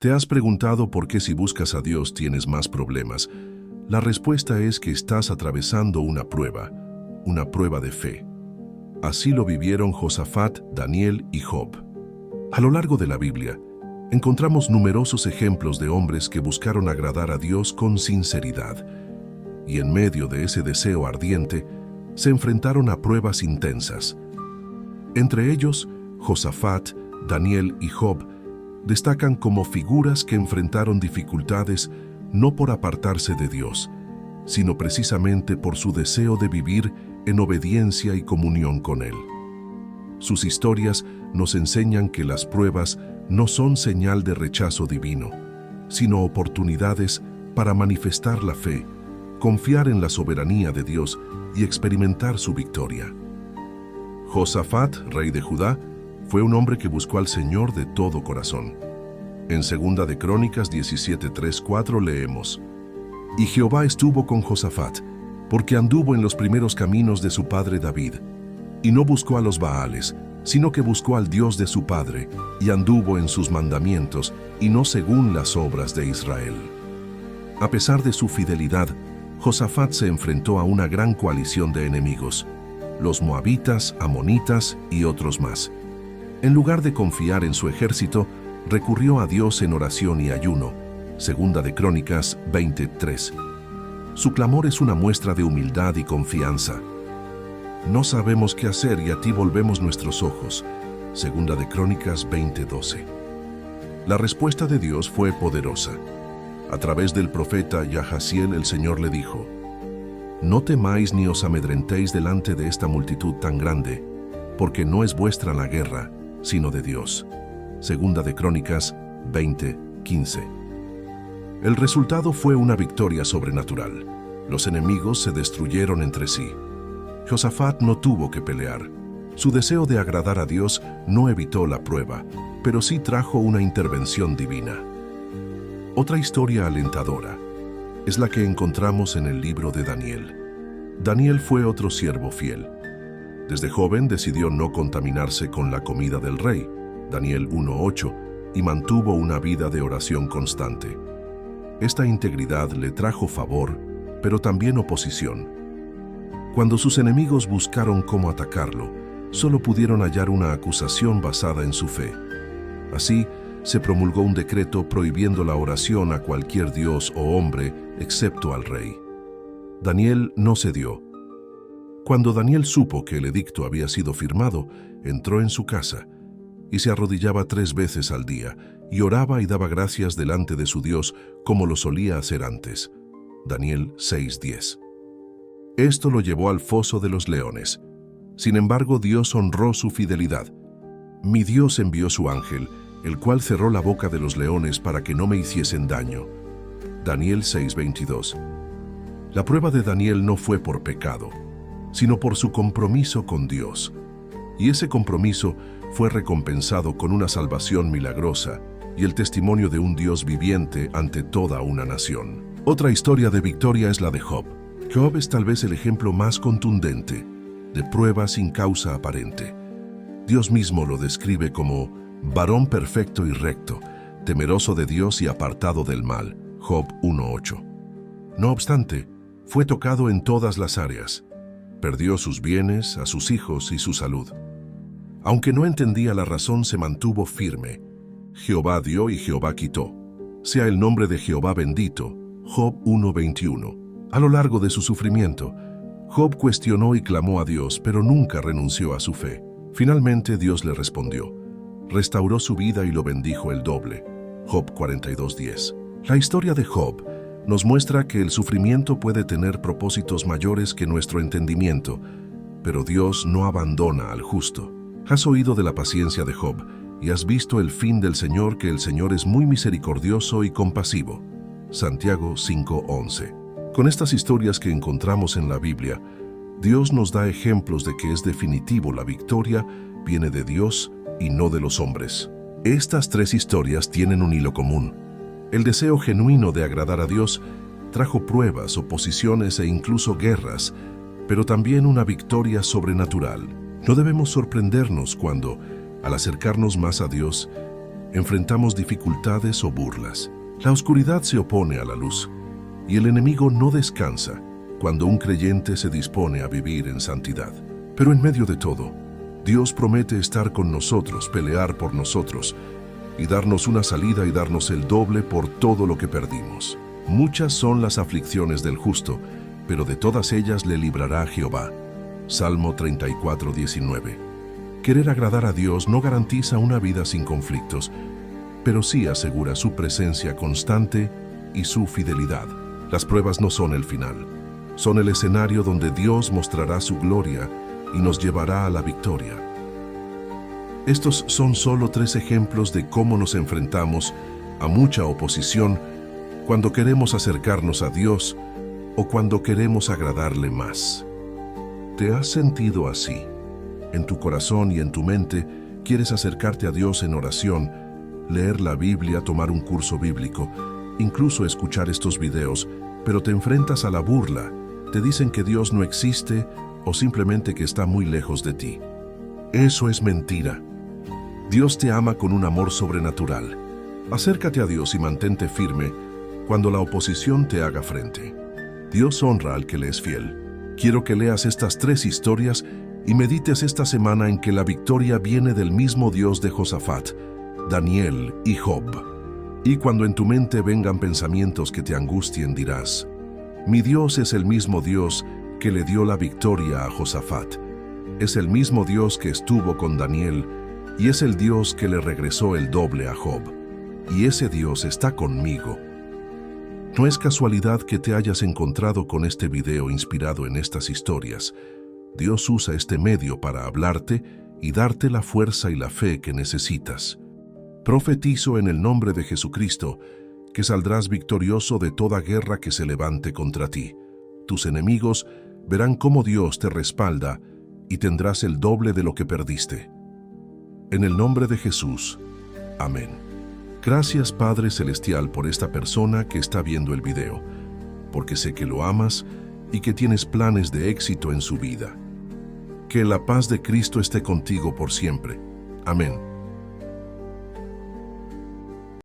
¿Te has preguntado por qué si buscas a Dios tienes más problemas? La respuesta es que estás atravesando una prueba de fe. Así lo vivieron Josafat, Daniel y Job. A lo largo de la Biblia, encontramos numerosos ejemplos de hombres que buscaron agradar a Dios con sinceridad. Y en medio de ese deseo ardiente, se enfrentaron a pruebas intensas. Entre ellos, Josafat, Daniel y Job destacan como figuras que enfrentaron dificultades no por apartarse de Dios, sino precisamente por su deseo de vivir en obediencia y comunión con Él. Sus historias nos enseñan que las pruebas no son señal de rechazo divino, sino oportunidades para manifestar la fe, confiar en la soberanía de Dios y experimentar su victoria. Josafat, rey de Judá, fue un hombre que buscó al Señor de todo corazón. En 2 de Crónicas 17:3-4 leemos: Y Jehová estuvo con Josafat, porque anduvo en los primeros caminos de su padre David, y no buscó a los Baales, sino que buscó al Dios de su padre, y anduvo en sus mandamientos, y no según las obras de Israel. A pesar de su fidelidad, Josafat se enfrentó a una gran coalición de enemigos, los moabitas, amonitas y otros más. En lugar de confiar en su ejército, recurrió a Dios en oración y ayuno. 2 de Crónicas 20:3. Su clamor es una muestra de humildad y confianza. No sabemos qué hacer y a ti volvemos nuestros ojos. 2 de Crónicas 20:12. La respuesta de Dios fue poderosa. A través del profeta Yahaziel el Señor le dijo: No temáis ni os amedrentéis delante de esta multitud tan grande, porque no es vuestra la guerra, sino de Dios. 2 de Crónicas 20:15. El resultado fue una victoria sobrenatural. Los enemigos se destruyeron entre sí. Josafat no tuvo que pelear. Su deseo de agradar a Dios no evitó la prueba, pero sí trajo una intervención divina. Otra historia alentadora es la que encontramos en el libro de Daniel. Daniel fue otro siervo fiel. Desde joven decidió no contaminarse con la comida del rey, Daniel 1:8, y mantuvo una vida de oración constante. Esta integridad le trajo favor, pero también oposición. Cuando sus enemigos buscaron cómo atacarlo, solo pudieron hallar una acusación basada en su fe. Así, se promulgó un decreto prohibiendo la oración a cualquier dios o hombre, excepto al rey. Daniel no cedió. Cuando Daniel supo que el edicto había sido firmado, entró en su casa y se arrodillaba 3 veces al día y oraba y daba gracias delante de su Dios como lo solía hacer antes. Daniel 6:10. Esto lo llevó al foso de los leones. Sin embargo, Dios honró su fidelidad. Mi Dios envió su ángel, el cual cerró la boca de los leones para que no me hiciesen daño. Daniel 6:22. La prueba de Daniel no fue por pecado, sino por su compromiso con Dios. Y ese compromiso fue recompensado con una salvación milagrosa y el testimonio de un Dios viviente ante toda una nación. Otra historia de victoria es la de Job. Job es tal vez el ejemplo más contundente de prueba sin causa aparente. Dios mismo lo describe como varón perfecto y recto, temeroso de Dios y apartado del mal. Job 1:8. No obstante, fue tocado en todas las áreas. Perdió sus bienes, a sus hijos y su salud. Aunque no entendía la razón, se mantuvo firme. Jehová dio y Jehová quitó. Sea el nombre de Jehová bendito. Job 1:21. A lo largo de su sufrimiento, Job cuestionó y clamó a Dios, pero nunca renunció a su fe. Finalmente Dios le respondió. Restauró su vida y lo bendijo el doble. Job 42:10. La historia de Job nos muestra que el sufrimiento puede tener propósitos mayores que nuestro entendimiento, pero Dios no abandona al justo. Has oído de la paciencia de Job y has visto el fin del Señor, que el Señor es muy misericordioso y compasivo. Santiago 5:11. Con estas historias que encontramos en la Biblia, Dios nos da ejemplos de que es definitivo la victoria viene de Dios y no de los hombres. Estas 3 historias tienen un hilo común. El deseo genuino de agradar a Dios trajo pruebas, oposiciones e incluso guerras, pero también una victoria sobrenatural. No debemos sorprendernos cuando, al acercarnos más a Dios, enfrentamos dificultades o burlas. La oscuridad se opone a la luz, y el enemigo no descansa cuando un creyente se dispone a vivir en santidad. Pero en medio de todo, Dios promete estar con nosotros, pelear por nosotros, y darnos una salida y darnos el doble por todo lo que perdimos. Muchas son las aflicciones del justo, pero de todas ellas le librará Jehová. Salmo 34:19. Querer agradar a Dios no garantiza una vida sin conflictos, pero sí asegura su presencia constante y su fidelidad. Las pruebas no son el final, son el escenario donde Dios mostrará su gloria y nos llevará a la victoria. Estos son solo 3 ejemplos de cómo nos enfrentamos a mucha oposición cuando queremos acercarnos a Dios o cuando queremos agradarle más. ¿Te has sentido así? En tu corazón y en tu mente quieres acercarte a Dios en oración, leer la Biblia, tomar un curso bíblico, incluso escuchar estos videos, pero te enfrentas a la burla, te dicen que Dios no existe o simplemente que está muy lejos de ti. Eso es mentira. Dios te ama con un amor sobrenatural. Acércate a Dios y mantente firme cuando la oposición te haga frente. Dios honra al que le es fiel. Quiero que leas estas 3 historias y medites esta semana en que la victoria viene del mismo Dios de Josafat, Daniel y Job. Y cuando en tu mente vengan pensamientos que te angustien, dirás: mi Dios es el mismo Dios que le dio la victoria a Josafat. Es el mismo Dios que estuvo con Daniel y es el Dios que le regresó el doble a Job. Y ese Dios está conmigo. No es casualidad que te hayas encontrado con este video inspirado en estas historias. Dios usa este medio para hablarte y darte la fuerza y la fe que necesitas. Profetizo en el nombre de Jesucristo que saldrás victorioso de toda guerra que se levante contra ti. Tus enemigos verán cómo Dios te respalda y tendrás el doble de lo que perdiste. En el nombre de Jesús. Amén. Gracias, Padre Celestial, por esta persona que está viendo el video, porque sé que lo amas y que tienes planes de éxito en su vida. Que la paz de Cristo esté contigo por siempre. Amén.